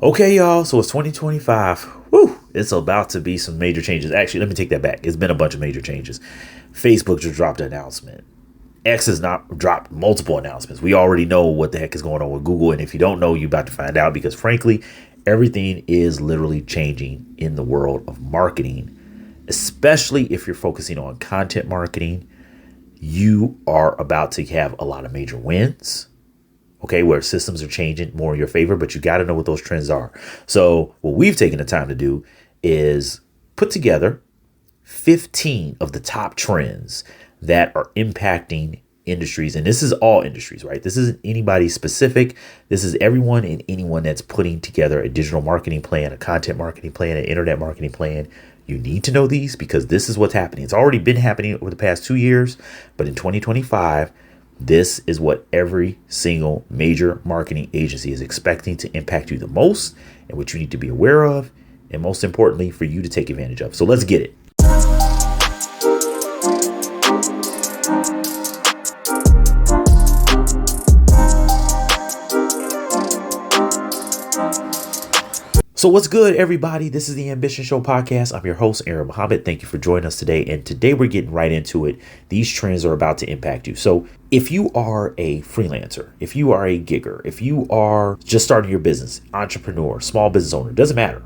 Okay, y'all. So it's 2025. Woo! It's about to be some major changes. Actually, let me take that back. It's been a bunch of major changes. Facebook just dropped an announcement. X has not dropped multiple announcements. We already know what the heck is going on with Google. And if you don't know, you're about to find out because frankly, everything is literally changing in the world of marketing, especially if you're focusing on content marketing. You are about to have a lot of major wins. Okay, where systems are changing more in your favor, but you got to know what those trends are. So what we've taken the time to do is put together 15 of the top trends that are impacting industries. And this is all industries, right? This isn't anybody specific. This is everyone and anyone that's putting together a digital marketing plan, a content marketing plan, an internet marketing plan. You need to know these because this is what's happening. It's already been happening over the past 2 years, but in 2025, this is what every single major marketing agency is expecting to impact you the most and what you need to be aware of. And most importantly, for you to take advantage of. So let's get it. So what's good, everybody? This is the Ambition Show podcast. I'm your host, Aaron Muhammad. Thank you for joining us today. And today we're getting right into it. These trends are about to impact you. So if you are a freelancer, if you are a gigger, if you are just starting your business, entrepreneur, small business owner, doesn't matter.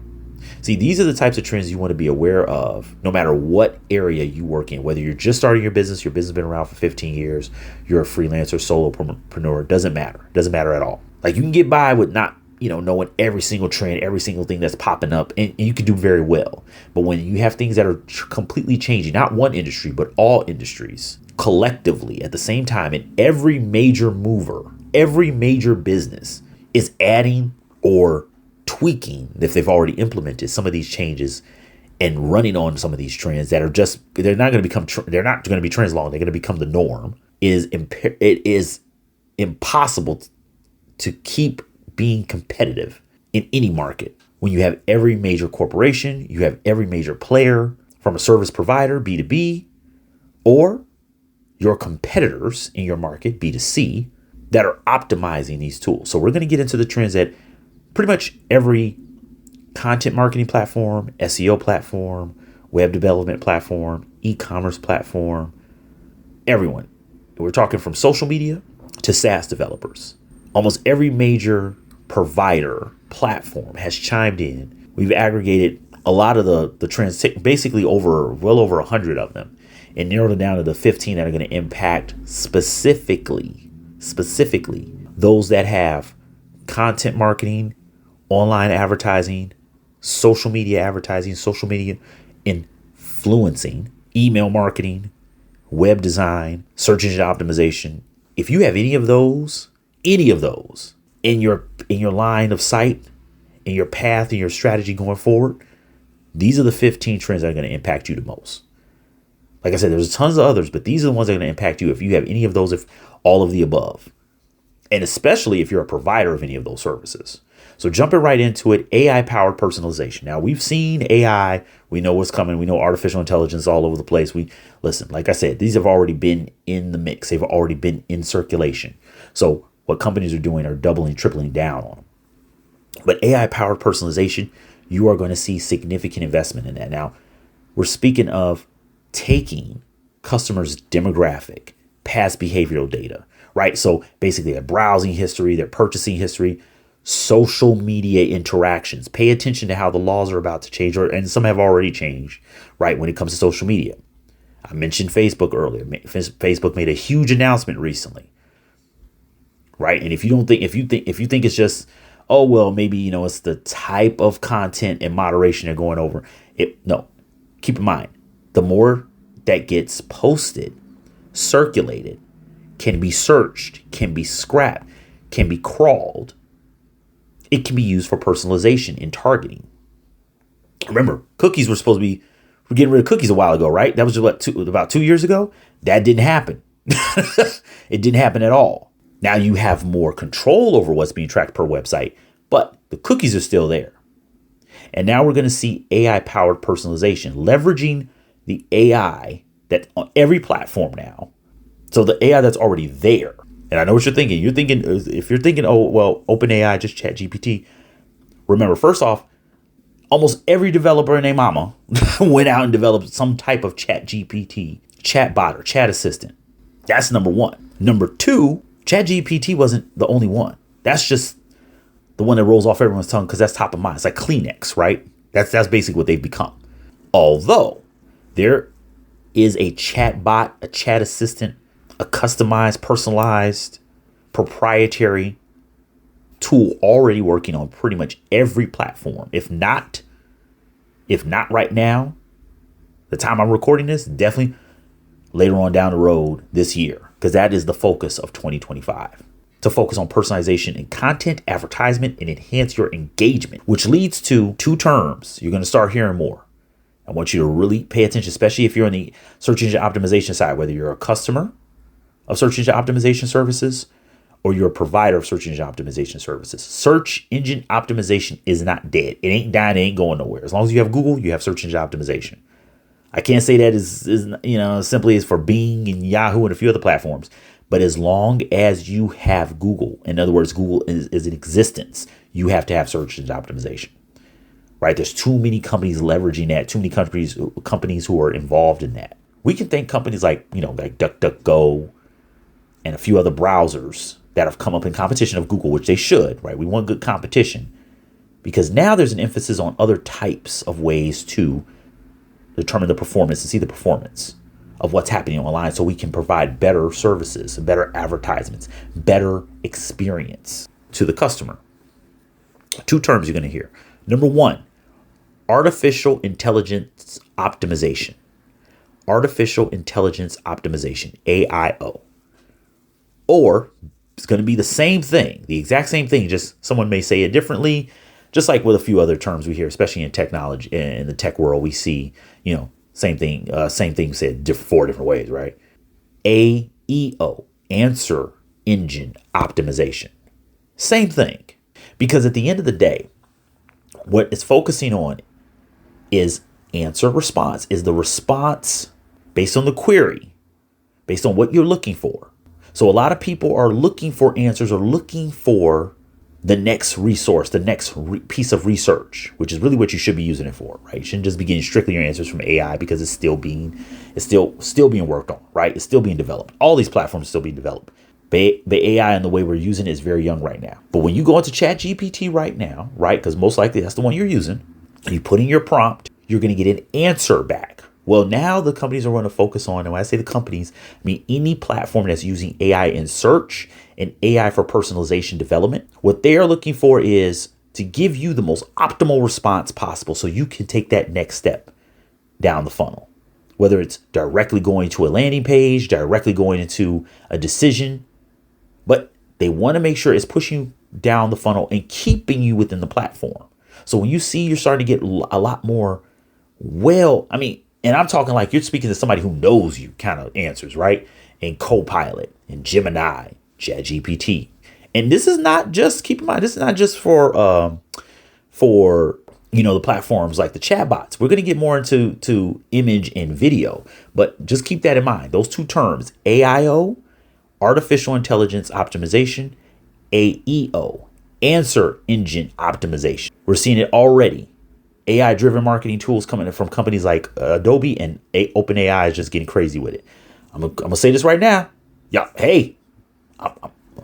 See, these are the types of trends you want to be aware of no matter what area you work in, whether you're just starting your business has been around for 15 years, you're a freelancer, solopreneur, doesn't matter. Doesn't matter at all. Like you can get by with not knowing every single trend, every single thing that's popping up, and you can do very well. But when you have things that are completely changing, not one industry, but all industries collectively at the same time, and every major mover, every major business is adding or tweaking, if they've already implemented some of these changes and running on some of these trends that are just, they're not going to be trends long. They're going to become the norm. It is impossible to keep being competitive in any market when you have every major corporation, you have every major player from a service provider, B2B, or your competitors in your market, B2C, that are optimizing these tools. So we're going to get into the trends that pretty much every content marketing platform, SEO platform, web development platform, e-commerce platform, everyone. We're talking from social media to SaaS developers. Almost every major provider platform has chimed in. We've aggregated a lot of the trends, basically well over 100 of them, and narrowed it down to the 15 that are going to impact specifically those that have content marketing, online advertising, social media influencing, email marketing, web design, search engine optimization. If you have any of those in your line of sight, in your path, in your strategy going forward, these are the 15 trends that are going to impact you the most. Like I said, there's tons of others, but these are the ones that are going to impact you if you have any of those, if all of the above. And especially if you're a provider of any of those services. So jumping right into it, AI-powered personalization. Now, we've seen AI. We know what's coming. We know artificial intelligence all over the place. Listen, like I said, these have already been in the mix. They've already been in circulation. So what companies are doing are doubling, tripling down on them. But AI-powered personalization, you are going to see significant investment in that. Now, we're speaking of taking customers' demographic, past behavioral data, right? So basically their browsing history, their purchasing history, social media interactions. Pay attention to how the laws are about to change, and some have already changed, right? When it comes to social media. I mentioned Facebook earlier. Facebook made a huge announcement recently. Right. And if you think it's just, oh, well, maybe, it's the type of content and moderation they're going over it. No, keep in mind, the more that gets posted, circulated, can be searched, can be scrapped, can be crawled, it can be used for personalization and targeting. Remember, cookies we're getting rid of cookies a while ago, right? That was just about 2 years ago. That didn't happen. It didn't happen at all. Now you have more control over what's being tracked per website, but the cookies are still there. And now we're going to see AI-powered personalization, leveraging the AI that's on every platform now. So the AI that's already there. And I know what you're thinking. If you're thinking, oh, well, OpenAI, just ChatGPT. Remember, first off, almost every developer and their mama went out and developed some type of chat GPT, chat bot, or chat assistant. That's number one. Number two, chat GPT wasn't the only one. That's just the one that rolls off everyone's tongue because that's top of mind. It's like Kleenex, right? That's basically what they've become. Although there is a chat bot, a chat assistant, a customized, personalized, proprietary tool already working on pretty much every platform. If not right now, the time I'm recording this, definitely later on down the road this year, because that is the focus of 2025. To focus on personalization in content, advertisement, and enhance your engagement, which leads to two terms you're going to start hearing more. I want you to really pay attention, especially if you're on the search engine optimization side, whether you're a customer of search engine optimization services or you're a provider of search engine optimization services. Search engine optimization is not dead. It ain't dying. It ain't going nowhere. As long as you have Google, you have search engine optimization. I can't say that is simply as for Bing and Yahoo and a few other platforms. But as long as you have Google, in other words, Google is in existence, you have to have search engine optimization, right? There's too many companies leveraging that, too many companies who are involved in that. We can thank companies like DuckDuckGo and a few other browsers that have come up in competition of Google, which they should, right? We want good competition because now there's an emphasis on other types of ways to determine the performance and see the performance of what's happening online so we can provide better services, better advertisements, better experience to the customer. Two terms you're going to hear. Number one, artificial intelligence optimization. Artificial intelligence optimization, AIO. Or it's going to be the same thing, the exact same thing, just someone may say it differently, just like with a few other terms we hear, especially in technology, in the tech world, we see, same thing said four different ways, right? AEO, answer engine optimization. Same thing. Because at the end of the day, what it's focusing on is answer response, is the response based on the query, based on what you're looking for. So a lot of people are looking for answers or looking for the next resource, the next piece of research, which is really what you should be using it for, right? You shouldn't just be getting strictly your answers from AI because it's still being worked on, right? It's still being developed. All these platforms are still being developed. The AI and the way we're using it is very young right now. But when you go into ChatGPT right now, right, because most likely that's the one you're using, you put in your prompt, you're going to get an answer back. Well, now the companies are going to focus on, and when I say the companies, I mean any platform that's using AI in search and AI for personalization development. What they are looking for is to give you the most optimal response possible so you can take that next step down the funnel, whether it's directly going to a landing page, directly going into a decision, but they want to make sure it's pushing you down the funnel and keeping you within the platform. So when you see you're starting to get a lot more, and I'm talking like you're speaking to somebody who knows you kind of answers, right? And Copilot and Gemini, ChatGPT. And this is not just, keep in mind, this is not just for the platforms like the chatbots. We're going to get more into image and video, but just keep that in mind. Those two terms, AIO, artificial intelligence optimization, AEO, answer engine optimization. We're seeing it already. AI-driven marketing tools coming from companies like Adobe, and OpenAI is just getting crazy with it. I'm gonna say this right now. Yeah, hey, I'm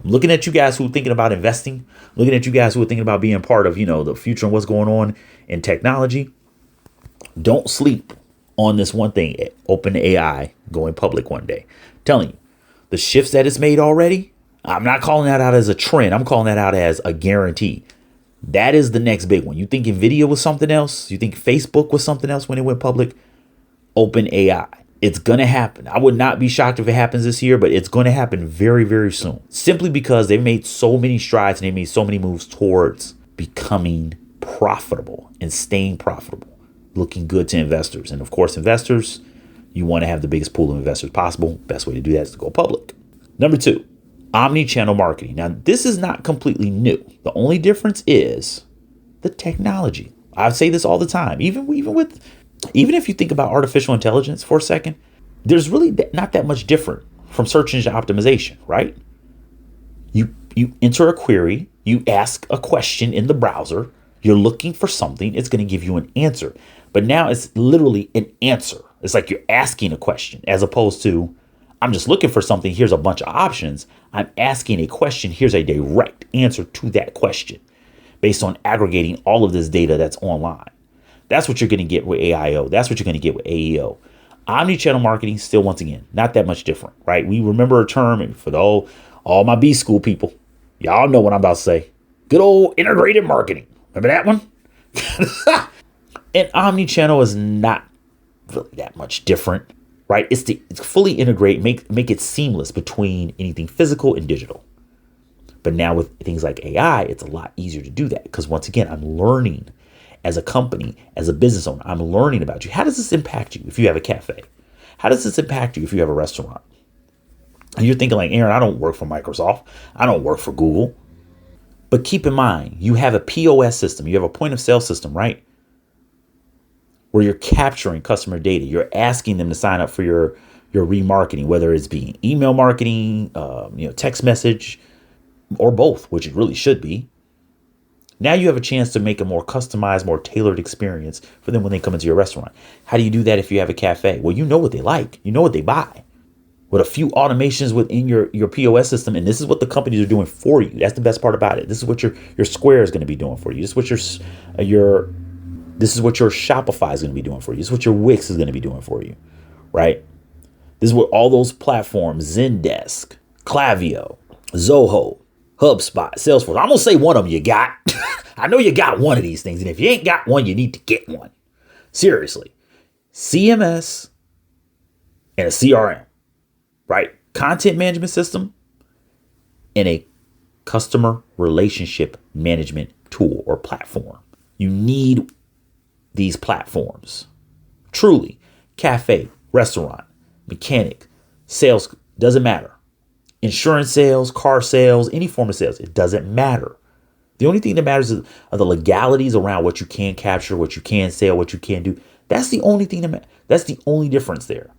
looking at you guys who are thinking about investing, looking at you guys who are thinking about being part of, the future and what's going on in technology. Don't sleep on this one thing, OpenAI going public one day. I'm telling you, the shifts that it's made already, I'm not calling that out as a trend. I'm calling that out as a guarantee. That is the next big one. You think NVIDIA was something else? You think Facebook was something else when it went public? OpenAI. It's going to happen. I would not be shocked if it happens this year, but it's going to happen very, very soon. Simply because they've made so many strides and they made so many moves towards becoming profitable and staying profitable, looking good to investors. And of course, investors, you want to have the biggest pool of investors possible. Best way to do that is to go public. Number two, omni-channel marketing. Now, this is not completely new. The only difference is the technology. I say this all the time. Even if you think about artificial intelligence for a second, there's really not that much different from search engine optimization, right? You enter a query, you ask a question in the browser, You're looking for something, it's going to give you an answer. But now it's literally an answer. It's like you're asking a question as opposed to, I'm just looking for something, here's a bunch of options. I'm asking a question, here's a direct answer to that question based on aggregating all of this data that's online. That's what you're going to get with AIO. That's what you're going to get with AEO. Omnichannel marketing, still, once again, not that much different, right? We remember a term, and for all my B school people, y'all know what I'm about to say. Good old integrated marketing. Remember that one? And omnichannel is not really that much different, right? It's fully integrate, make it seamless between anything physical and digital. But now with things like AI, it's a lot easier to do that because once again, I'm learning as a company, as a business owner, I'm learning about you. How does this impact you if you have a cafe? How does this impact you if you have a restaurant? And you're thinking like, Aaron, I don't work for Microsoft. I don't work for Google. But keep in mind, you have a POS system. You have a point of sale system, right? Where you're capturing customer data. You're asking them to sign up for your remarketing, whether it's being email marketing, text message, or both, which it really should be. Now you have a chance to make a more customized, more tailored experience for them when they come into your restaurant. How do you do that if you have a cafe? Well, you know what they like. You know what they buy. With a few automations within your POS system, and this is what the companies are doing for you. That's the best part about it. This is what your Square is going to be doing for you. This is what this is what your Shopify is going to be doing for you. This is what your Wix is going to be doing for you, right? This is what all those platforms, Zendesk, Klaviyo, Zoho, HubSpot, Salesforce. I'm going to say one of them you got. I know you got one of these things. And if you ain't got one, you need to get one. Seriously. CMS and a CRM, right? Content management system and a customer relationship management tool or platform. You need these platforms. Truly. Cafe, restaurant, mechanic, sales, doesn't matter. Insurance sales, car sales, any form of sales, it doesn't matter. The only thing that matters are the legalities around what you can capture, what you can sell, what you can do. That's the only thing that's the only difference there.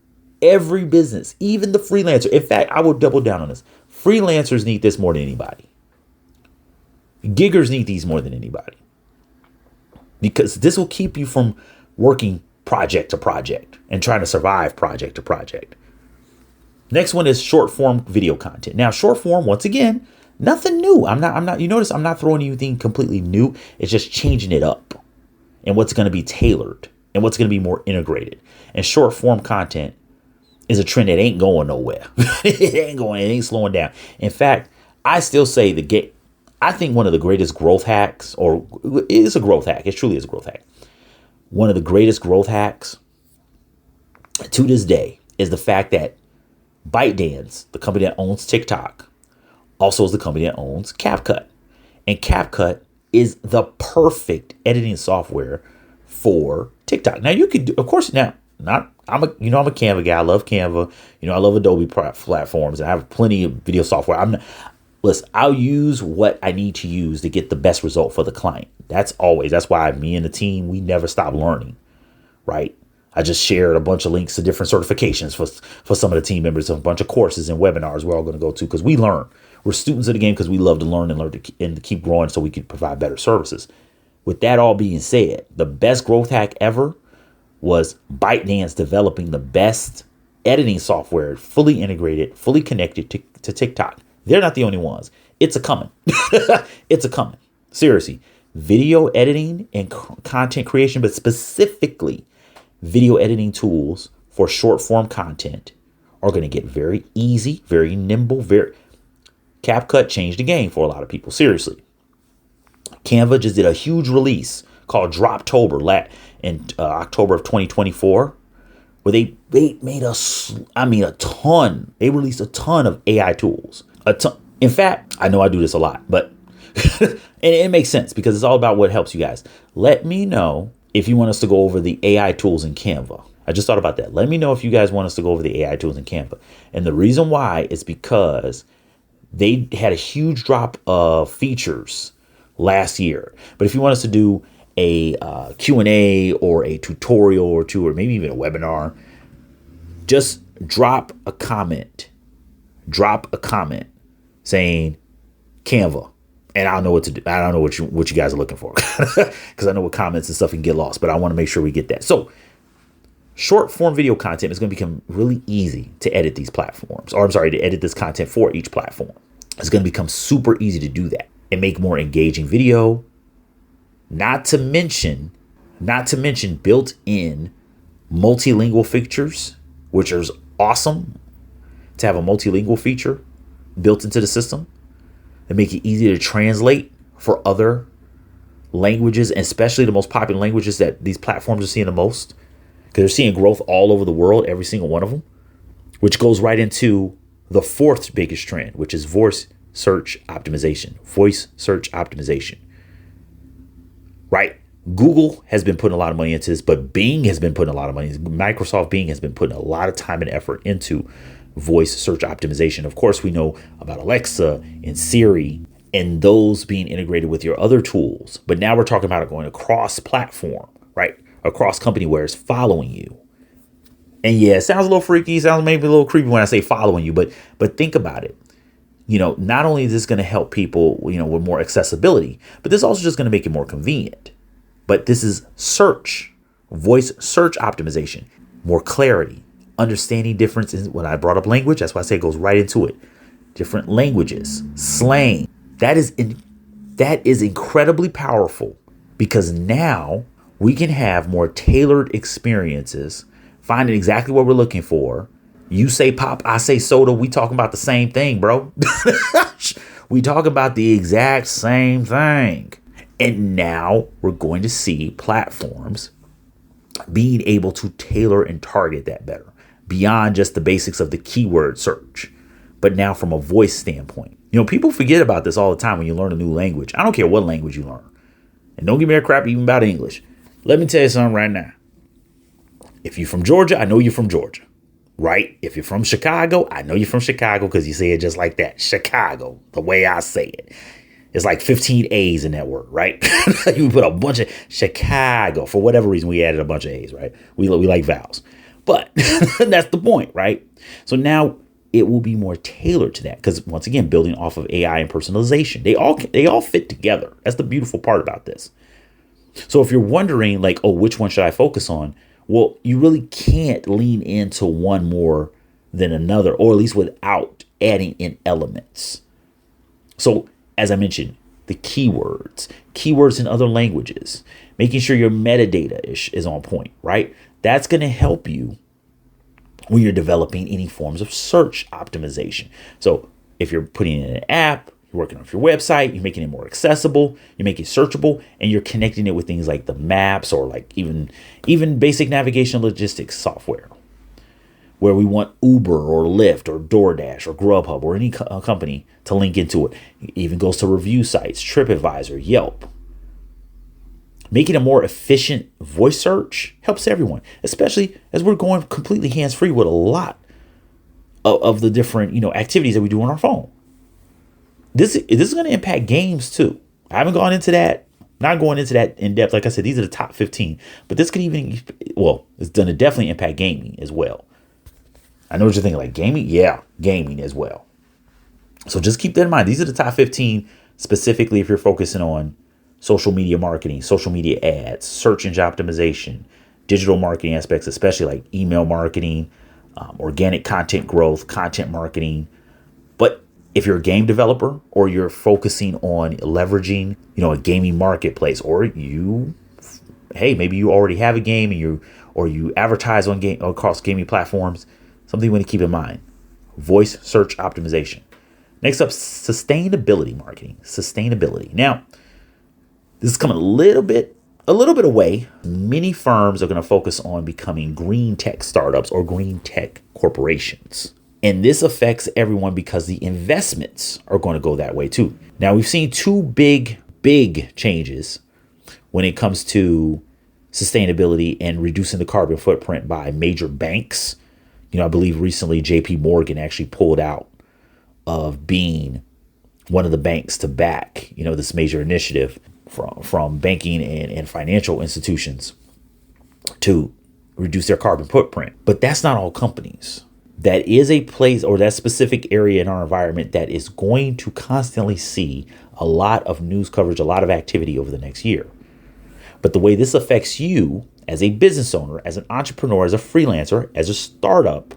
Every business, even the freelancer. In fact, I will double down on this. Freelancers need this more than anybody. Giggers need these more than anybody. Because this will keep you from working project to project and trying to survive project to project. Next one is short form video content. Now, short form, once again, nothing new. You notice I'm not throwing anything completely new. It's just changing it up and what's going to be tailored and what's going to be more integrated. And short form content is a trend that ain't going nowhere. It ain't slowing down. In fact, I still say I think one of the greatest growth hacks, or it is a growth hack. It truly is a growth hack. One of the greatest growth hacks to this day is the fact that ByteDance, the company that owns TikTok, also is the company that owns CapCut. And CapCut is the perfect editing software for TikTok. Now you could do, of course, I'm a Canva guy. I love Canva. I love Adobe platforms. And I have plenty of video software. I'll use what I need to use to get the best result for the client. That's why me and the team, we never stop learning, right? I just shared a bunch of links to different certifications for some of the team members, a bunch of courses and webinars we're all going to go to because we learn. We're students of the game because we love to learn and to keep growing so we can provide better services. With that all being said, the best growth hack ever was ByteDance developing the best editing software, fully integrated, fully connected to TikTok. They're not the only ones. It's a coming. It's a coming. Seriously. Video editing and content creation, but specifically video editing tools for short form content are going to get very easy, very nimble, CapCut changed the game for a lot of people. Seriously. Canva just did a huge release called Droptober in October of 2024, where they made a ton. They released a ton of AI tools. A ton. In fact, I know I do this a lot, but and it makes sense because it's all about what helps you guys. Let me know if you want us to go over the AI tools in Canva. I just thought about that. Let me know if you guys want us to go over the AI tools in Canva. And the reason why is because they had a huge drop of features last year. But if you want us to do a Q&A or a tutorial or two, or maybe even a webinar, just drop a comment saying Canva. And I don't know what to do. I don't know what you guys are looking for because I know what comments and stuff can get lost, but I want to make sure we get that. So short form video content is going to become really easy to edit these platforms, or I'm sorry, to edit this content for each platform. It's going to become super easy to do that and make more engaging video. Not to mention built-in multilingual features, which is awesome to have a multilingual feature built into the system and make it easy to translate for other languages, and especially the most popular languages that these platforms are seeing the most, because they're seeing growth all over the world, every single one of them, which goes right into the fourth biggest trend, which is voice search optimization. Voice search optimization. Right? Google has been putting a lot of money into this, but Bing has been putting a lot of money. Microsoft Bing has been putting a lot of time and effort into voice search optimization. Of course, we know about Alexa and Siri and those being integrated with your other tools. But now we're talking about it going across platform, right? Across company where it's following you. And yeah, it sounds a little freaky, sounds maybe a little creepy when I say following you, but think about it. Not only is this going to help people, with more accessibility, but this is also just going to make it more convenient. But this is voice search optimization, more clarity, understanding differences. When I brought up language, that's why I say it goes right into it. Different languages, slang. That is incredibly powerful, because now we can have more tailored experiences, finding exactly what we're looking for. You say pop, I say soda. We talking about the same thing, bro. We talk about the exact same thing. And now we're going to see platforms being able to tailor and target that better, beyond just the basics of the keyword search, but now from a voice standpoint. People forget about this all the time when you learn a new language. I don't care what language you learn. And don't give me a crap even about English. Let me tell you something right now. If you're from Georgia, I know you're from Georgia, right? If you're from Chicago, I know you're from Chicago because you say it just like that. Chicago, the way I say it. It's like 15 A's in that word, right? You put a bunch of Chicago. For whatever reason, we added a bunch of A's, right? We like vowels. But that's the point, right? So now it will be more tailored to that, because once again, building off of AI and personalization, they all fit together. That's the beautiful part about this. So if you're wondering which one should I focus on? Well, you really can't lean into one more than another, or at least without adding in elements. So as I mentioned, the keywords in other languages, making sure your metadata is on point, right? That's going to help you when you're developing any forms of search optimization. So if you're putting in an app, you're working on your website, you're making it more accessible, you make it searchable, and you're connecting it with things like the maps, or even basic navigation logistics software, where we want Uber or Lyft or DoorDash or Grubhub or any company to link into it. It even goes to review sites, TripAdvisor, Yelp. Making a more efficient voice search helps everyone, especially as we're going completely hands-free with a lot of the different activities that we do on our phone. This is going to impact games too. I haven't gone into that. Not going into that in depth. Like I said, these are the top 15. But this could it's going to definitely impact gaming as well. I know what you're thinking, like gaming? Yeah, gaming as well. So just keep that in mind. These are the top 15 specifically if you're focusing on social media marketing, social media ads, search engine optimization, digital marketing aspects, especially like email marketing, organic content growth, content marketing. But if you're a game developer, or you're focusing on leveraging, a gaming marketplace, or maybe you already have a game and you advertise on across gaming platforms, something you want to keep in mind: voice search optimization. Next up, sustainability marketing. Sustainability. Now, this is coming a little bit away. Many firms are going to focus on becoming green tech startups or green tech corporations. And this affects everyone because the investments are going to go that way too. Now, we've seen two big changes when it comes to sustainability and reducing the carbon footprint by major banks. I believe recently JP Morgan actually pulled out of being one of the banks to back, this major initiative from banking and financial institutions to reduce their carbon footprint. But that's not all companies. that is a place or that specific area in our environment that is going to constantly see a lot of news coverage, a lot of activity over the next year. But the way this affects you as a business owner, as an entrepreneur, as a freelancer, as a startup,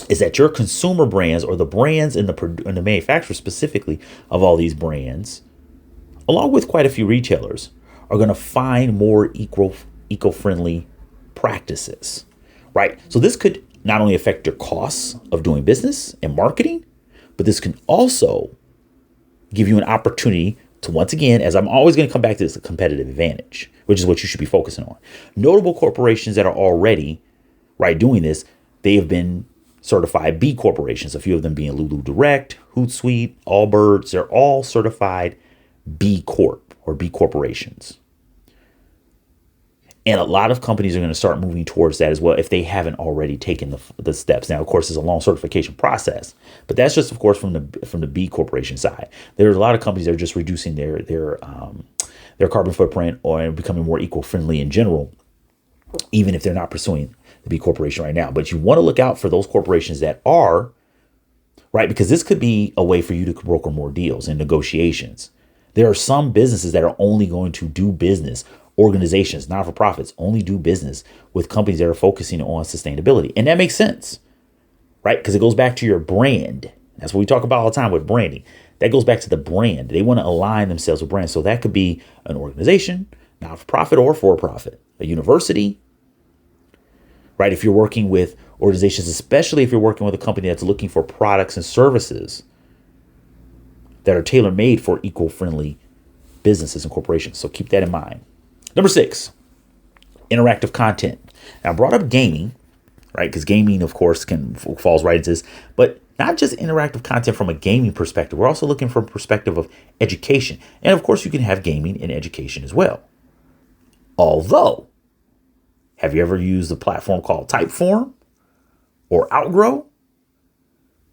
is that your consumer brands, or the brands and the manufacturers specifically of all these brands, along with quite a few retailers, are going to find more eco-friendly practices, right? So this could not only affect your costs of doing business and marketing, but this can also give you an opportunity to, once again, as I'm always going to come back to this, a competitive advantage, which is what you should be focusing on. Notable corporations that are already, right, doing this, they have been certified B corporations, a few of them being Lulu Direct, Hootsuite, Allbirds. They're all certified B Corp or B corporations. And a lot of companies are going to start moving towards that as well if they haven't already taken the steps. Now, of course, it's a long certification process, but that's just, of course, from the B corporation side. There's a lot of companies that are just reducing their carbon footprint or becoming more eco-friendly in general, even if they're not pursuing the B corporation right now. But you want to look out for those corporations that are, right, because this could be a way for you to broker more deals and negotiations. There are some businesses that are only going to do business, organizations, not-for-profits, only do business with companies that are focusing on sustainability. And that makes sense, right? Because it goes back to your brand. That's what we talk about all the time with branding. That goes back to the brand. They want to align themselves with brands. So that could be an organization, not-for-profit or for-profit, a university, right? If you're working with organizations, especially if you're working with a company that's looking for products and services that are tailor-made for eco-friendly businesses and corporations. So keep that in mind. Number 6, interactive content. Now, I brought up gaming, right? Because gaming, of course, falls right into this. But not just interactive content from a gaming perspective. We're also looking from a perspective of education. And, of course, you can have gaming in education as well. Although, have you ever used a platform called Typeform or Outgrow?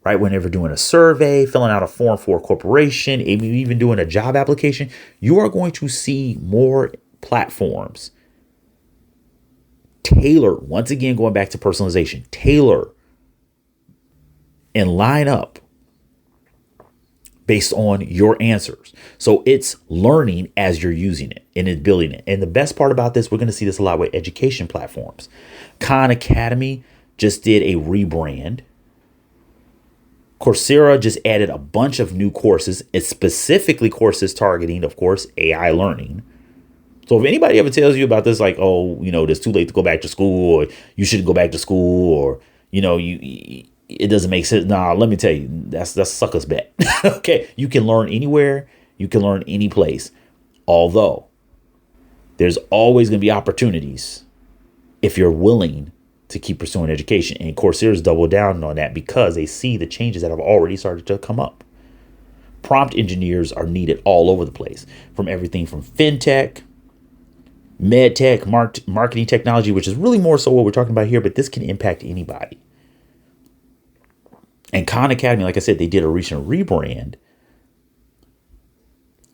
Right? Whenever doing a survey, filling out a form for a corporation, even doing a job application, you are going to see more platforms tailor, once again, going back to personalization, tailor and line up based on your answers. So it's learning as you're using it and it's building it. And the best part about this, we're going to see this a lot with education platforms. Khan Academy just did a rebrand. Coursera just added a bunch of new courses. It's specifically courses targeting, of course, AI learning. So if anybody ever tells you about this, like, oh, it's too late to go back to school, or you shouldn't go back to school, or, it doesn't make sense. Nah, let me tell you, that's sucker's bet. Okay. You can learn anywhere. You can learn any place. Although there's always going to be opportunities if you're willing to keep pursuing education. And Coursera's doubled down on that because they see the changes that have already started to come up. Prompt engineers are needed all over the place, from everything from fintech, medtech, marketing technology, which is really more so what we're talking about here, but this can impact anybody. And Khan Academy, like I said, they did a recent rebrand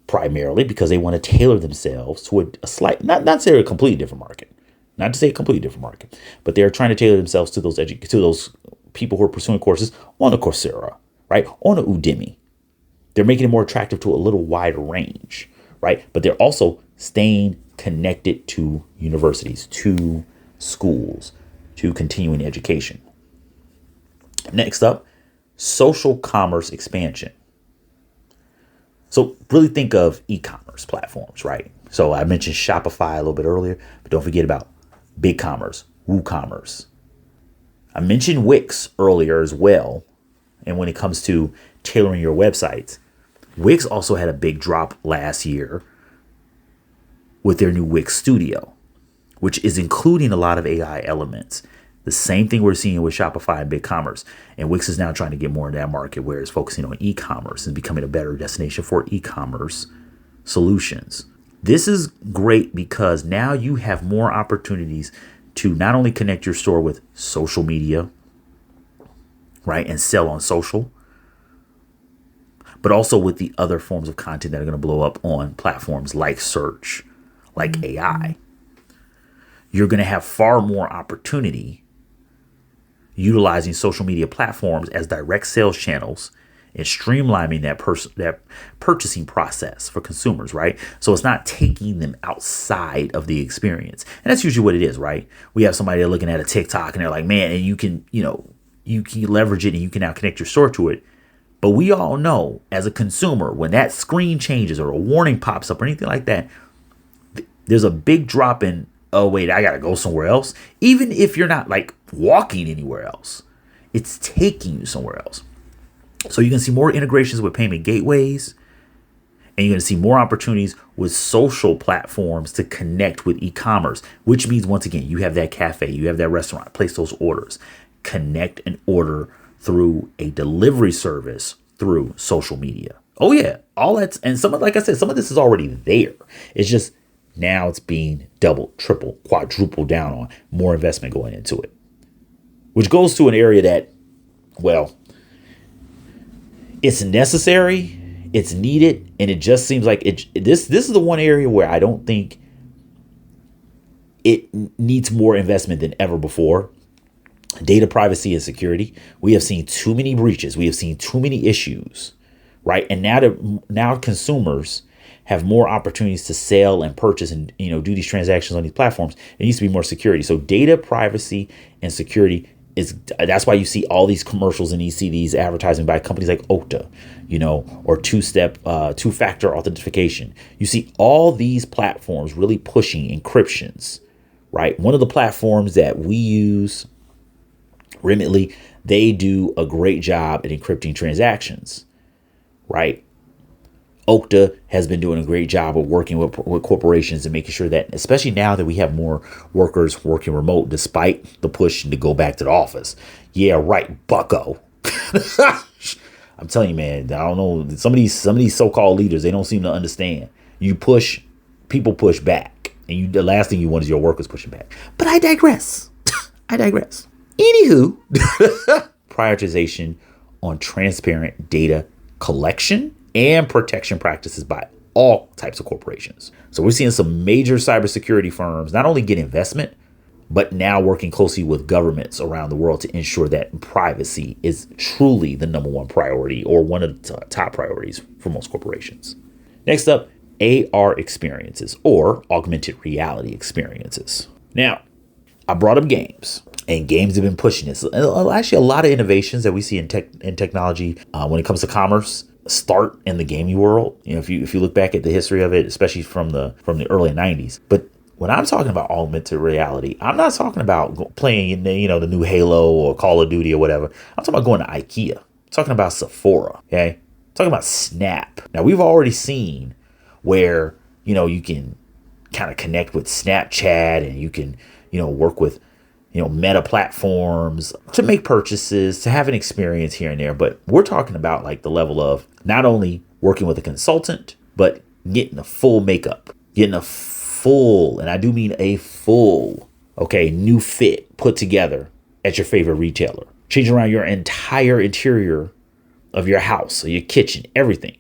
primarily because they want to tailor themselves to a slight, not necessarily a completely different market. Not to say a completely different market, but they're trying to tailor themselves to those people who are pursuing courses on a Coursera, right? On a Udemy. They're making it more attractive to a little wider range, right? But they're also staying connected to universities, to schools, to continuing education. Next up, social commerce expansion. So really think of e-commerce platforms, right? So I mentioned Shopify a little bit earlier, but don't forget about BigCommerce, WooCommerce. I mentioned Wix earlier as well. And when it comes to tailoring your websites, Wix also had a big drop last year with their new Wix Studio, which is including a lot of AI elements. The same thing we're seeing with Shopify and BigCommerce. And Wix is now trying to get more in that market where it's focusing on e-commerce and becoming a better destination for e-commerce solutions. This is great because now you have more opportunities to not only connect your store with social media, right, and sell on social, but also with the other forms of content that are going to blow up on platforms like search, like AI. You're going to have far more opportunity utilizing social media platforms as direct sales channels and streamlining that purchasing process for consumers, right? So it's not taking them outside of the experience. And that's usually what it is, right? We have somebody looking at a TikTok and they're like, man, and you can leverage it and you can now connect your store to it. But we all know as a consumer, when that screen changes or a warning pops up or anything like that, there's a big drop in, oh, wait, I got to go somewhere else. Even if you're not like walking anywhere else, it's taking you somewhere else. So you can see more integrations with payment gateways, and you're going to see more opportunities with social platforms to connect with e-commerce, which means, once again, you have that cafe, you have that restaurant, place those orders, connect and order through a delivery service through social media. Oh yeah, all that's, and like I said, some of this is already there. It's just now it's being double, triple, quadruple down on, more investment going into it, which goes to an area that, well, it's necessary, it's needed, and it just seems like this is the one area where I don't think it needs more investment than ever before. Data privacy and security. We have seen too many breaches. We have seen too many issues, right? And now consumers have more opportunities to sell and purchase and do these transactions on these platforms. There needs to be more security. So data privacy and security that's why you see all these commercials and you see these advertising by companies like Okta, or two-factor authentication. You see all these platforms really pushing encryptions, right? One of the platforms that we use, Remitly, they do a great job at encrypting transactions, right? Okta has been doing a great job of working with corporations and making sure that, especially now that we have more workers working remote, despite the push to go back to the office. Yeah, right, bucko. I'm telling you, man, I don't know. Some of these so-called leaders, they don't seem to understand. You push, people push back. And the last thing you want is your workers pushing back. But I digress. Anywho, prioritization on transparent data collection and protection practices by all types of corporations. So we're seeing some major cybersecurity firms not only get investment, but now working closely with governments around the world to ensure that privacy is truly the number one priority, or one of the top priorities for most corporations. Next up, AR experiences, or augmented reality experiences. Now, I brought up games, and games have been pushing this. Actually, a lot of innovations that we see in technology when it comes to commerce start in the gaming world. If you look back at the history of it, especially from the early 90s. But when I'm talking about augmented reality, I'm not talking about playing the new Halo or Call of Duty or whatever. I'm talking about going to IKEA. I'm talking about Sephora. Okay, I'm talking about Snap. Now, we've already seen where you can kind of connect with Snapchat, and you can work with Meta platforms to make purchases, to have an experience here and there. But we're talking about like the level of not only working with a consultant, but getting a full makeup, getting a full, and I do mean a full, new fit put together at your favorite retailer, changing around your entire interior of your house, so your kitchen, everything.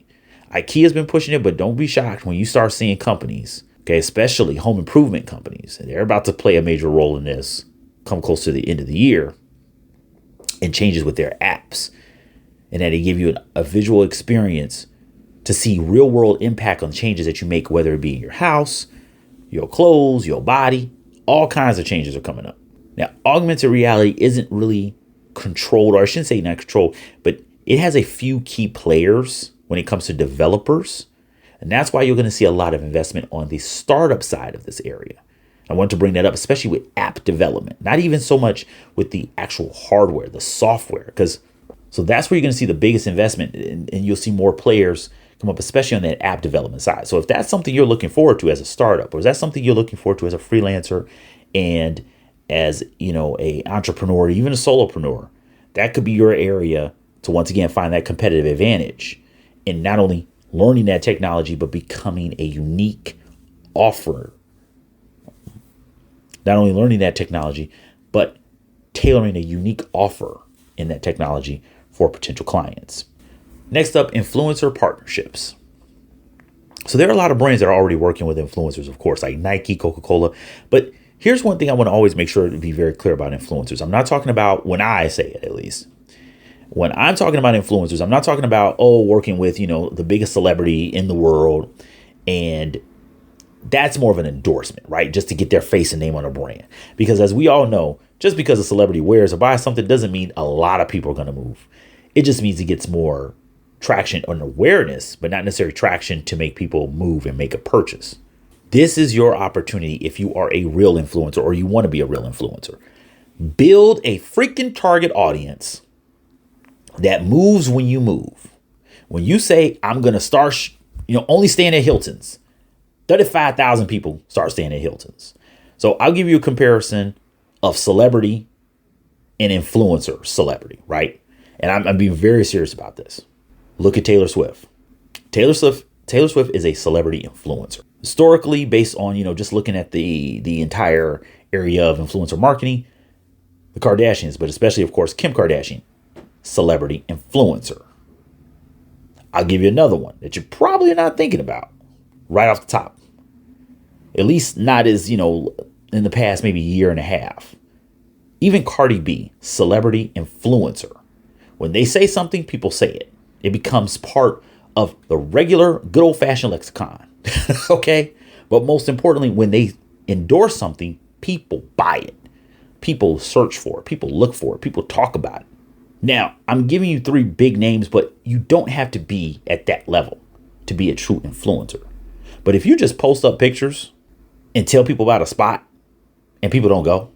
IKEA's been pushing it, but don't be shocked when you start seeing companies, especially home improvement companies, and they're about to play a major role in this come close to the end of the year, and changes with their apps, and that they give you a visual experience to see real world impact on changes that you make, whether it be in your house, your clothes, your body. All kinds of changes are coming up. Now, augmented reality isn't really controlled, or I shouldn't say not controlled, but it has a few key players when it comes to developers. And that's why you're going to see a lot of investment on the startup side of this area. I want to bring that up, especially with app development, not even so much with the actual hardware, the software, so that's where you're going to see the biggest investment, and you'll see more players come up, especially on that app development side. So if that's something you're looking forward to as a startup, or is that something you're looking forward to as a freelancer and as, a entrepreneur, even a solopreneur, that could be your area to once again find that competitive advantage in not only learning that technology, but becoming a unique offer. Not only learning that technology, but tailoring a unique offer in that technology for potential clients. Next up, influencer partnerships. So there are a lot of brands that are already working with influencers, of course, like Nike, Coca-Cola, but Here's one thing I want to always make sure to be very clear about influencers. I'm not talking about, when I say it at least, when I'm talking about influencers, I'm not talking about, working with, the biggest celebrity in the world. And that's more of an endorsement, right? Just to get their face and name on a brand. Because as we all know, just because a celebrity wears or buys something doesn't mean a lot of people are going to move. It just means it gets more traction and awareness, but not necessarily traction to make people move and make a purchase. This is your opportunity if you are a real influencer or you want to be a real influencer. Build a freaking target audience that moves when you move. When you say, I'm going to start, only staying at Hilton's, 35,000 people start staying at Hilton's. So I'll give you a comparison of celebrity and influencer celebrity, right? And I'm being very serious about this. Look at Taylor Swift. Taylor Swift is a celebrity influencer. Historically, based on, just looking at the entire area of influencer marketing, the Kardashians, but especially, of course, Kim Kardashian, celebrity influencer. I'll give you another one that you're probably not thinking about right off the top. At least not as, in the past maybe year and a half. Even Cardi B, celebrity influencer. When they say something, people say it. It becomes part of the regular good old fashioned lexicon. Okay. But most importantly, when they endorse something, people buy it. People search for it. People look for it. People talk about it. Now, I'm giving you 3 big names, but you don't have to be at that level to be a true influencer. But if you just post up pictures and tell people about a spot and people don't go,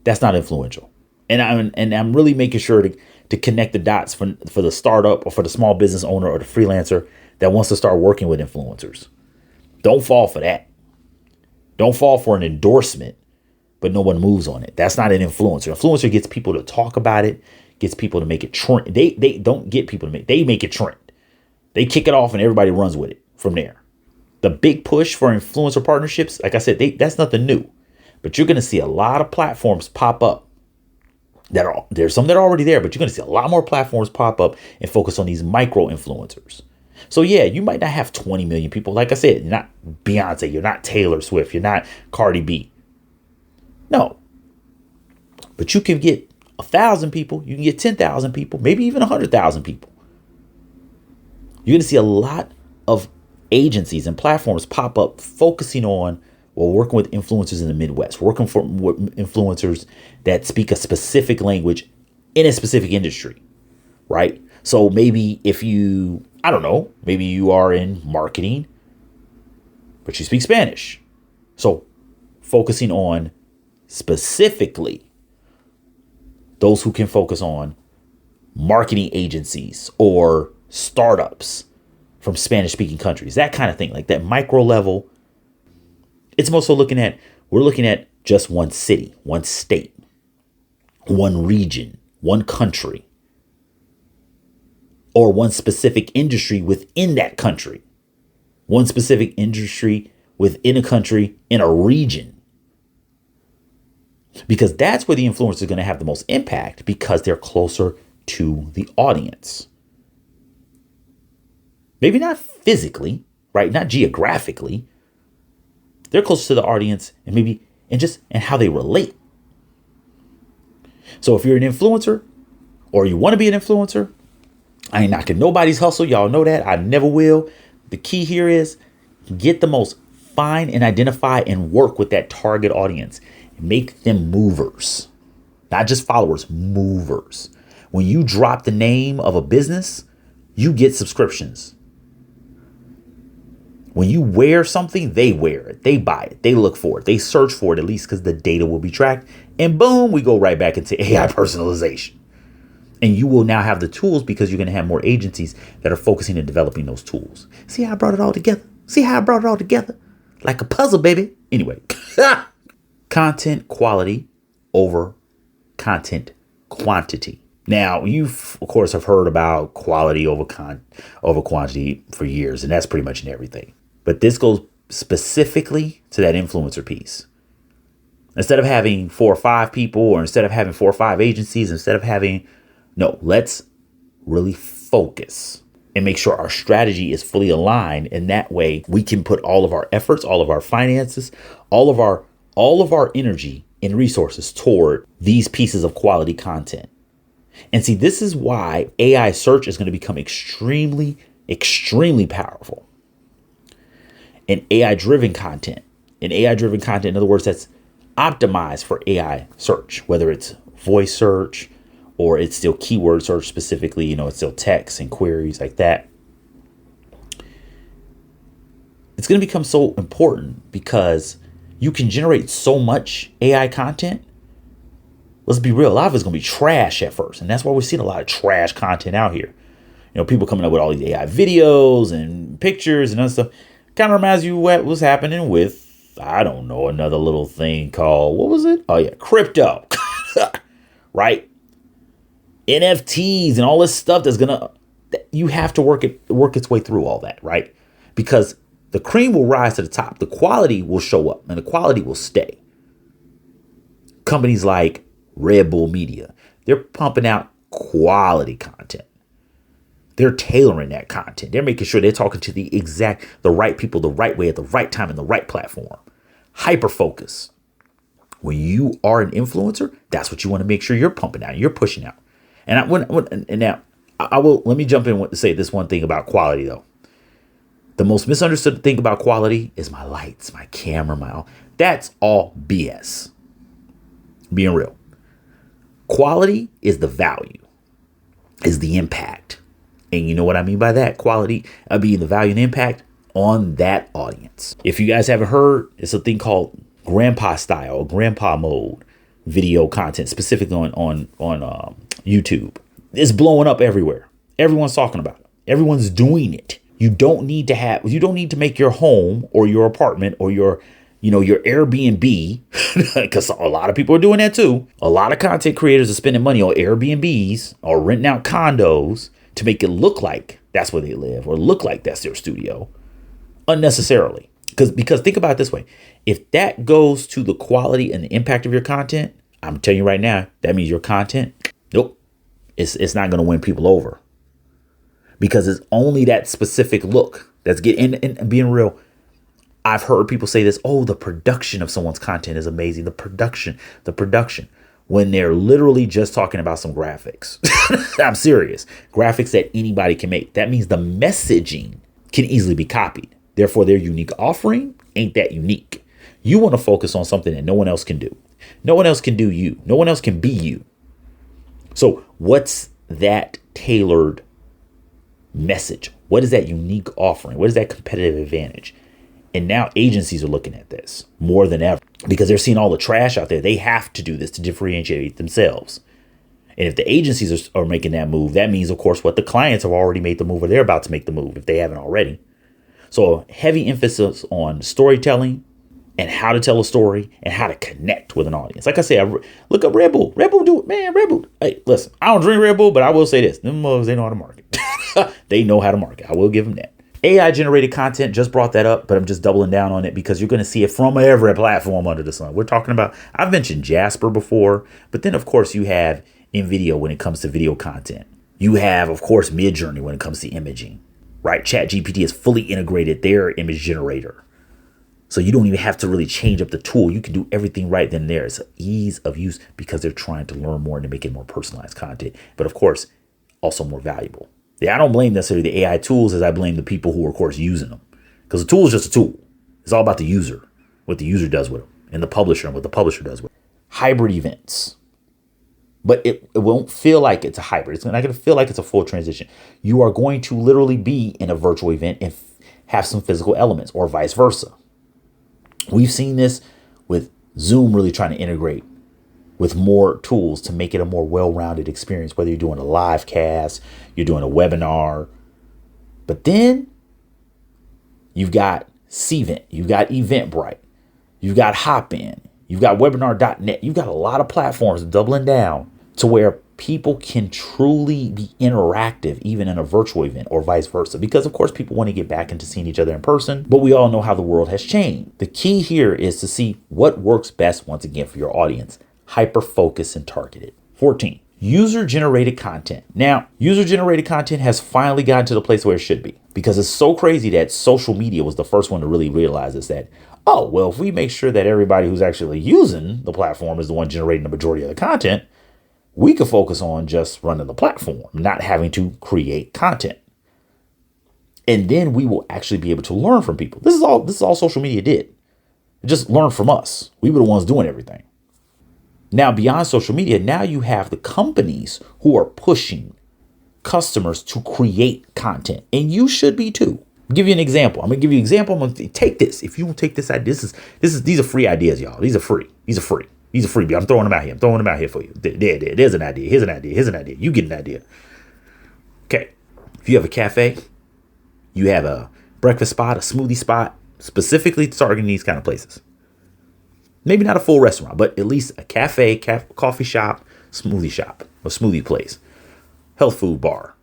that's not influential. And I'm really making sure to connect the dots for the startup or for the small business owner or the freelancer that wants to start working with influencers. Don't fall for that. Don't fall for an endorsement, but no one moves on it. That's not an influencer. Influencer gets people to talk about it, gets people to make it trend. They don't get people to they make it trend. They kick it off and everybody runs with it from there. The big push for influencer partnerships, like I said, that's nothing new. But you're going to see a lot of platforms pop up. There's some that are already there, but you're going to see a lot more platforms pop up and focus on these micro influencers. So yeah, you might not have 20 million people. Like I said, you're not Beyonce, you're not Taylor Swift, you're not Cardi B. No. But you can get 1,000 people, you can get 10,000 people, maybe even 100,000 people. You're going to see a lot of agencies and platforms pop up focusing on working with influencers in the Midwest, working for influencers that speak a specific language in a specific industry, right? So maybe maybe you are in marketing, but you speak Spanish. So focusing on specifically those who can focus on marketing agencies or startups from Spanish speaking countries, that kind of thing, like that micro level. It's mostly we're looking at just one city, one state, one region, one country, or one specific industry within that country, one specific industry within a country in a region. Because that's where the influencer is going to have the most impact because they're closer to the audience. Maybe not physically, right? Not geographically. They're closer to the audience and how they relate. So if you're an influencer or you want to be an influencer, I ain't knocking nobody's hustle. Y'all know that. I never will. The key here is get the most, find and identify and work with that target audience. Make them movers, not just followers, movers. When you drop the name of a business, you get subscriptions. When you wear something, they wear it. They buy it. They look for it. They search for it, at least because the data will be tracked. And boom, we go right back into AI personalization. And you will now have the tools because you're going to have more agencies that are focusing on developing those tools. See how I brought it all together? Like a puzzle, baby. Anyway, content quality over content quantity. Now, you, of course, have heard about quality over quantity for years, and that's pretty much in everything. But this goes specifically to that influencer piece. Instead of having 4 or 5 people, or instead of having 4 or 5 agencies, let's really focus and make sure our strategy is fully aligned. And that way we can put all of our efforts, all of our finances, all of our all of our energy and resources toward these pieces of quality content. And see, this is why AI search is going to become extremely, extremely powerful. And AI-driven content, in other words, that's optimized for AI search, whether it's voice search or it's still keyword search specifically, it's still text and queries like that. It's going to become so important because you can generate so much AI content. Let's be real, a lot of it's going to be trash at first. And that's why we're seeing a lot of trash content out here. People coming up with all these AI videos and pictures and other stuff. Kind of reminds you what was happening with, I don't know, another little thing called, what was it? Oh yeah, crypto, right? NFTs and all this stuff you have to work its way through all that, right? Because the cream will rise to the top. The quality will show up and the quality will stay. Companies like Red Bull Media, they're pumping out quality content. They're tailoring that content. They're making sure they're talking to the right people, the right way, at the right time, in the right platform. Hyper focus. When you are an influencer, that's what you want to make sure you're pumping out, you're pushing out. And let me jump in to say this one thing about quality though. The most misunderstood thing about quality is my lights, my camera, that's all BS. Being real. Quality is the value, is the impact. And you know what I mean by that? Quality being the value and impact on that audience. If you guys haven't heard, it's a thing called grandpa style, grandpa mode video content, specifically on YouTube. It's blowing up everywhere. Everyone's talking about it. Everyone's doing it. You don't need to make your home or your apartment or your Airbnb, because a lot of people are doing that too. A lot of content creators are spending money on Airbnbs or renting out condos to make it look like that's where they live or look like that's their studio unnecessarily. Because think about it this way. If that goes to the quality and the impact of your content, I'm telling you right now, that means your content, nope, it's not going to win people over. Because it's only that specific look that's getting, and being real, I've heard people say this, oh, the production of someone's content is amazing. The production, when they're literally just talking about some graphics. I'm serious. Graphics that anybody can make. That means the messaging can easily be copied. Therefore, their unique offering ain't that unique. You want to focus on something that no one else can do. No one else can do you. No one else can be you. So what's that tailored message? What is that unique offering? What is that competitive advantage? And now agencies are looking at this more than ever because they're seeing all the trash out there. They have to do this to differentiate themselves. And if the agencies are making that move, that means, of course, what the clients have already made the move or they're about to make the move if they haven't already. So heavy emphasis on storytelling and how to tell a story and how to connect with an audience. Like I say, look up Red Bull. Red Bull do it, man. Red Bull. Hey, listen, I don't drink Red Bull, but I will say this. Them mugs, they know how to market. They know how to market. I will give them that. AI generated content, just brought that up, but I'm just doubling down on it because you're going to see it from every platform under the sun. We're talking about, I've mentioned Jasper before, but then of course you have NVIDIA when it comes to video content. You have, of course, Midjourney when it comes to imaging, right? ChatGPT has fully integrated their image generator. So you don't even have to really change up the tool. You can do everything right then and there. It's ease of use because they're trying to learn more and to make it more personalized content. But of course, also more valuable. Yeah, I don't blame necessarily the AI tools as I blame the people who are, of course, using them. Because the tool is just a tool. It's all about the user, what the user does with them, and the publisher and what the publisher does with them. Hybrid events. But it won't feel like it's a hybrid. It's not going to feel like it's a full transition. You are going to literally be in a virtual event and have some physical elements or vice versa. We've seen this with Zoom really trying to integrate with more tools to make it a more well-rounded experience, whether you're doing a live cast, you're doing a webinar. But then you've got Cvent, you've got Eventbrite, you've got Hopin, you've got webinar.net. You've got a lot of platforms doubling down to where people can truly be interactive, even in a virtual event or vice versa. Because, of course, people want to get back into seeing each other in person, but we all know how the world has changed. The key here is to see what works best, once again, for your audience. Hyper-focused and targeted. 14, user-generated content. Now, user-generated content has finally gotten to the place where it should be because it's so crazy that social media was the first one to really realize this, that Oh, well, if we make sure that everybody who's actually using the platform is the one generating the majority of the content, we could focus on just running the platform, not having to create content. And then we will actually be able to learn from people. This is all social media did. It just learn from us. We were the ones doing everything. Now, beyond social media, now you have the companies who are pushing customers to create content. And you should be too. I'll give you an example. I'm going to give you an example. I'm going to take this. If you will take this idea, these are free ideas, y'all. These are free. But I'm throwing them out here. I'm throwing them out here for you. There's an idea. Here's an idea. Here's an idea. You get an idea. Okay. If you have a cafe, you have a breakfast spot, a smoothie spot, specifically targeting these kind of places. Maybe not a full restaurant, but at least a cafe, coffee shop, or smoothie place, health food bar.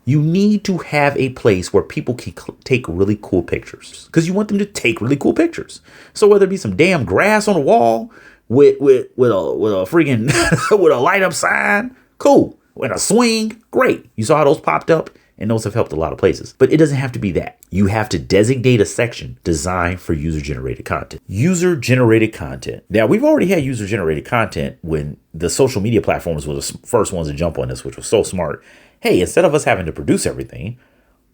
You need to have a place where people can take really cool pictures, because you want them to take really cool pictures. So whether it be some damn grass on the wall with a freaking with a light up sign, cool. With a swing, great. You saw how those popped up, and those have helped a lot of places. But it doesn't have to be that. You have to designate a section designed for user-generated content. User-generated content. Now, we've already had user-generated content when the social media platforms were the first ones to jump on this, which was so smart. Hey, instead of us having to produce everything,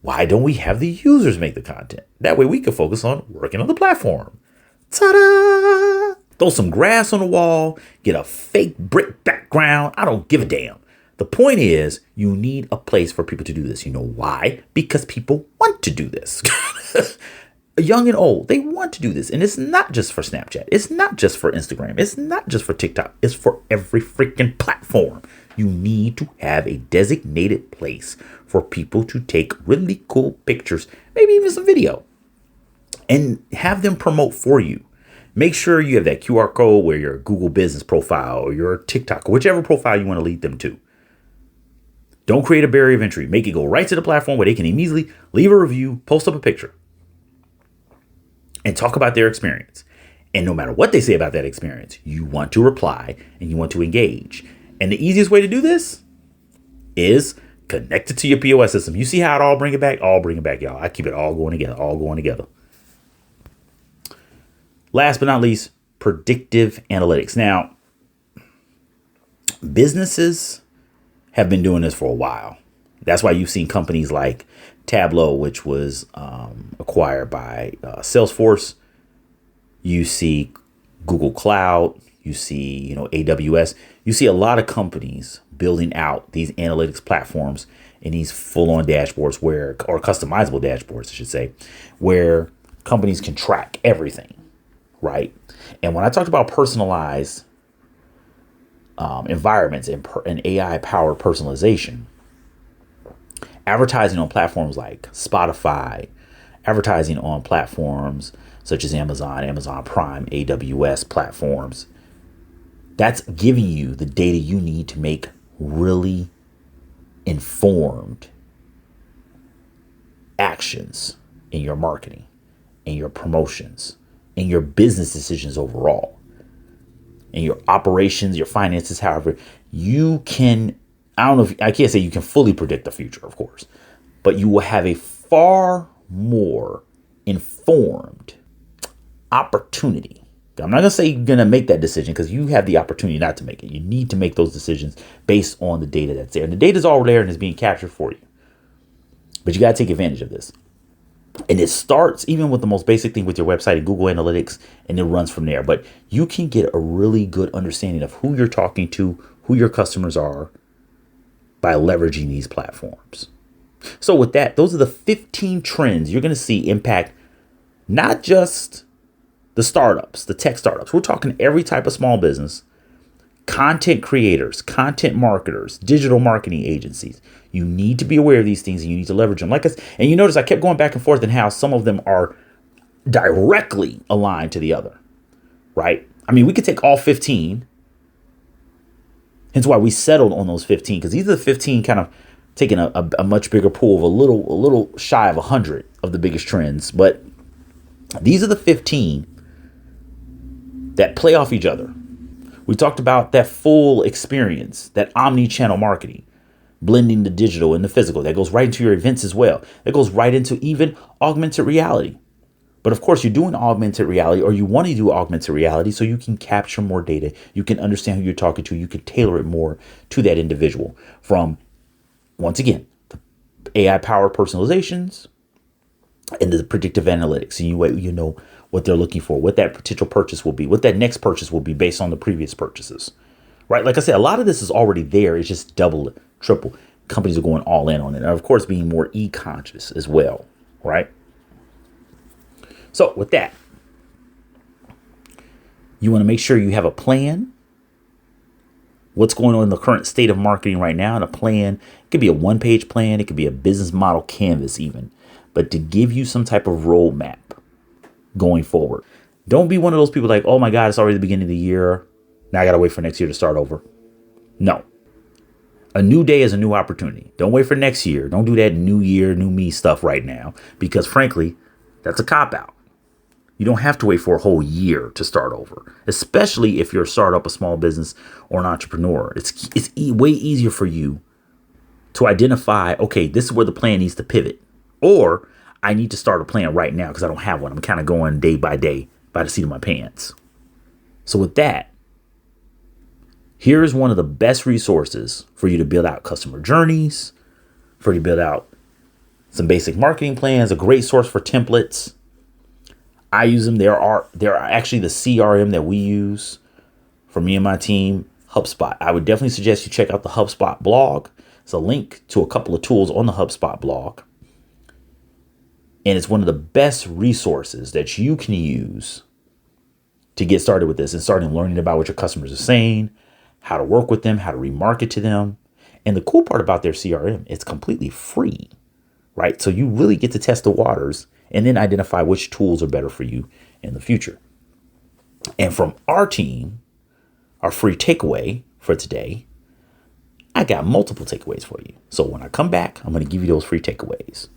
why don't we have the users make the content? That way we can focus on working on the platform. Ta-da! Throw some grass on the wall, get a fake brick background. I don't give a damn. The point is, you need a place for people to do this. You know why? Because people want to do this. Young and old, they want to do this. And it's not just for Snapchat. It's not just for Instagram. It's not just for TikTok. It's for every freaking platform. You need to have a designated place for people to take really cool pictures, maybe even some video, and have them promote for you. Make sure you have that QR code where your Google business profile or your TikTok, or whichever profile you want to lead them to. Don't create a barrier of entry. Make it go right to the platform where they can immediately leave a review, post up a picture, and talk about their experience. And no matter what they say about that experience, you want to reply and you want to engage. And the easiest way to do this is connect it to your POS system. You see how it all bring it back? All bring it back, y'all. I keep it all going together. Last but not least, predictive analytics. Now, businesses have been doing this for a while. That's why you've seen companies like Tableau, which was acquired by Salesforce. You see Google Cloud. You see, AWS. You see a lot of companies building out these analytics platforms and these full-on dashboards or customizable dashboards, I should say, where companies can track everything, right? And when I talked about personalized environments and AI-powered personalization, advertising on platforms like Spotify, advertising on platforms such as Amazon Prime, AWS platforms, that's giving you the data you need to make really informed actions in your marketing, in your promotions, in your business decisions overall, in your operations, your finances, however you can. I can't say you can fully predict the future, of course, but you will have a far more informed opportunity. I'm not going to say you're going to make that decision, because you have the opportunity not to make it. You need to make those decisions based on the data that's there. And the data is all there and is being captured for you. But you got to take advantage of this. And it starts even with the most basic thing with your website and Google Analytics, and it runs from there. But you can get a really good understanding of who you're talking to, who your customers are, by leveraging these platforms. So with that, those are the 15 trends you're going to see impact not just the startups, the tech startups. We're talking every type of small business, content creators, content marketers, digital marketing agencies. You need to be aware of these things and you need to leverage them. And you notice I kept going back and forth in how some of them are directly aligned to the other, right? I mean, we could take all 15. Hence why we settled on those 15, because these are the 15 kind of taking a much bigger pool of a little shy of 100 of the biggest trends. But these are the 15 that play off each other. We talked about that full experience, that omni-channel marketing, blending the digital and the physical. That goes right into your events as well. That goes right into even augmented reality, But of course, you're doing augmented reality, or you want to do augmented reality so you can capture more data. You can understand who you're talking to. You can tailor it more to that individual from, once again, the AI powered personalizations and the predictive analytics. And you know what they're looking for, what that potential purchase will be, what that next purchase will be based on the previous purchases, right? Like I said, a lot of this is already there. It's just double, triple. Companies are going all in on it. And of course, being more e-conscious as well, right? So with that, you want to make sure you have a plan. What's going on in the current state of marketing right now? And a plan, it could be a one-page plan. It could be a business model canvas even, but to give you some type of roadmap going forward. Don't be one of those people like, oh my God, it's already the beginning of the year. Now I got to wait for next year to start over. No. A new day is a new opportunity. Don't wait for next year. Don't do that new year, new me stuff right now, because frankly, that's a cop-out. You don't have to wait for a whole year to start over, especially if you're a startup, a small business, or an entrepreneur. It's way easier for you to identify, okay, this is where the plan needs to pivot, or I need to start a plan right now because I don't have one. I'm kind of going day by day by the seat of my pants. So with that, here's one of the best resources for you to build out customer journeys, for you to build out some basic marketing plans, a great source for templates. I use them. There are actually the CRM that we use for me and my team, HubSpot. I would definitely suggest you check out the HubSpot blog. It's a link to a couple of tools on the HubSpot blog. And it's one of the best resources that you can use to get started with this and starting learning about what your customers are saying, how to work with them, how to remarket to them. And the cool part about their CRM, it's completely free, right? So you really get to test the waters and then identify which tools are better for you in the future. And from our team, our free takeaway for today, I got multiple takeaways for you. So when I come back, I'm going to give you those free takeaways.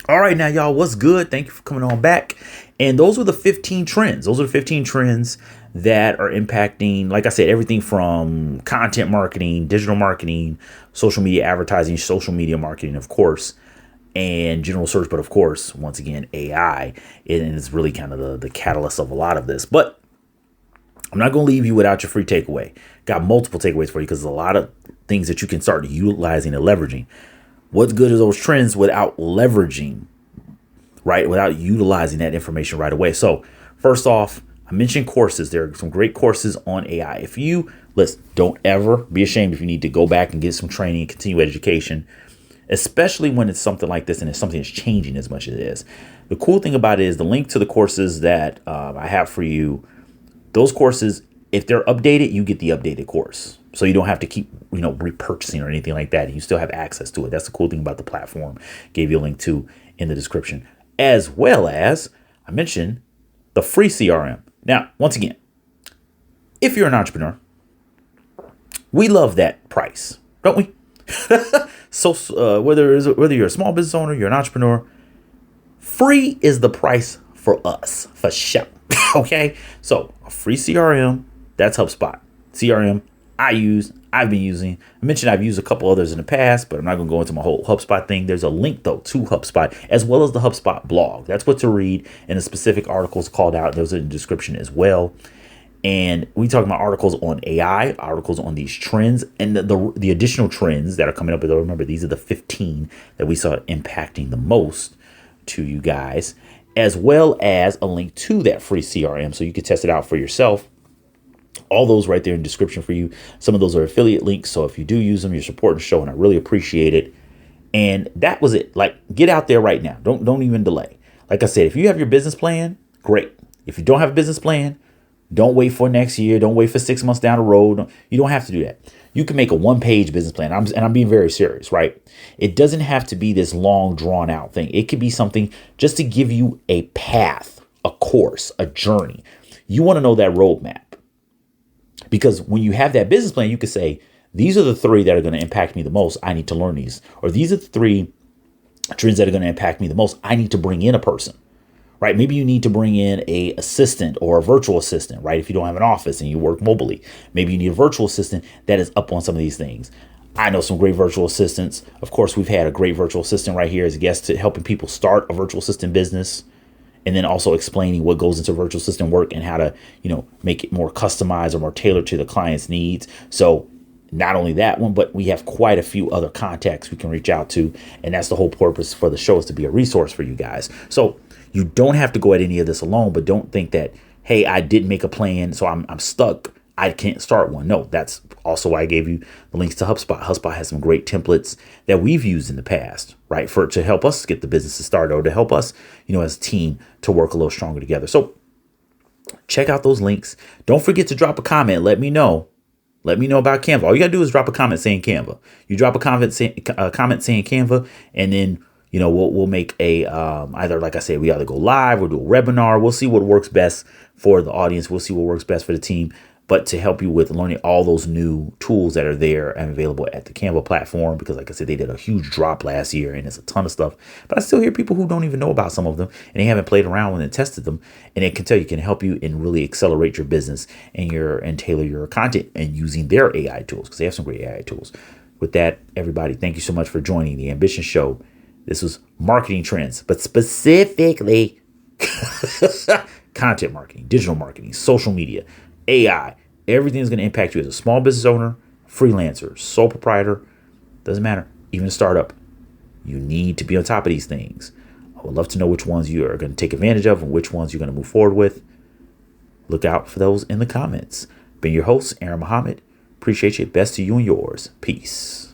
All right, now, y'all, what's good? Thank you for coming on back. And those were the 15 trends. Those are the 15 trends that are impacting, like I said, everything from content marketing, digital marketing, social media advertising, social media marketing, of course, and general search. But of course, once again, AI is really kind of the catalyst of a lot of this. But I'm not going to leave you without your free takeaway. Got multiple takeaways for you because there's a lot of things that you can start utilizing and leveraging. What's good is those trends without leveraging, right? Without utilizing that information right away. So first off, I mentioned courses. There are some great courses on AI. If you listen, don't ever be ashamed if you need to go back and get some training and continue education, especially when it's something like this and it's something that's changing as much as it is. The cool thing about it is the link to the courses that I have for you. Those courses, if they're updated, you get the updated course. So you don't have to keep, repurchasing or anything like that. You still have access to it. That's the cool thing about the platform. Gave you a link to in the description, as well as I mentioned the free CRM. Now, once again, if you're an entrepreneur, we love that price, don't we? So whether you're a small business owner, you're an entrepreneur, free is the price for us, for sure. Okay, so a free CRM, that's HubSpot. CRM I've been using. I mentioned I've used a couple others in the past, but I'm not going to go into my whole HubSpot thing. There's a link, though, to HubSpot, as well as the HubSpot blog. That's what to read, and the specific articles called out. Those are in the description as well. And we talk about articles on AI, articles on these trends, and the additional trends that are coming up. But remember, these are the 15 that we saw impacting the most to you guys, as well as a link to that free CRM so you can test it out for yourself. All those right there in the description for you. Some of those are affiliate links. So if you do use them, you're supporting the show, and I really appreciate it. And that was it. Like, get out there right now. Don't even delay. Like I said, if you have your business plan, great. If you don't have a business plan, don't wait for next year. Don't wait for 6 months down the road. You don't have to do that. You can make a one-page business plan. I'm being very serious, right? It doesn't have to be this long, drawn-out thing. It could be something just to give you a path, a course, a journey. You want to know that roadmap. Because when you have that business plan, you can say, these are the 3 that are going to impact me the most. I need to learn these. Or these are the 3 trends that are going to impact me the most. I need to bring in a person, right? Maybe you need to bring in a assistant or a virtual assistant, right? If you don't have an office and you work mobily, maybe you need a virtual assistant that is up on some of these things. I know some great virtual assistants. Of course, we've had a great virtual assistant right here as a guest to helping people start a virtual assistant business and then also explaining what goes into virtual assistant work and how to, make it more customized or more tailored to the client's needs. So not only that one, but we have quite a few other contacts we can reach out to. And that's the whole purpose for the show, is to be a resource for you guys. So you don't have to go at any of this alone, but don't think that, hey, I didn't make a plan, so I'm stuck, I can't start one. No, that's also why I gave you the links to HubSpot. HubSpot has some great templates that we've used in the past, right? To help us get the business started, or to help us, as a team, to work a little stronger together. So check out those links. Don't forget to drop a comment. Let me know. Let me know about Canva. All you gotta do is drop a comment saying Canva. You drop a comment saying Canva, and then we'll make a either, like I said, we either go live or do a webinar. We'll see what works best for the audience. We'll see what works best for the team. But to help you with learning all those new tools that are there and available at the Canva platform, because like I said, they did a huge drop last year and it's a ton of stuff. But I still hear people who don't even know about some of them, and they haven't played around with and tested them. And it can help you and really accelerate your business and tailor your content and using their AI tools, because they have some great AI tools. With that, everybody, thank you so much for joining the Ambition Show. This was marketing trends, but specifically content marketing, digital marketing, social media, AI. Everything is going to impact you as a small business owner, freelancer, sole proprietor. Doesn't matter. Even a startup. You need to be on top of these things. I would love to know which ones you are going to take advantage of and which ones you're going to move forward with. Look out for those in the comments. Been your host, Aaron Muhammad. Appreciate you. Best to you and yours. Peace.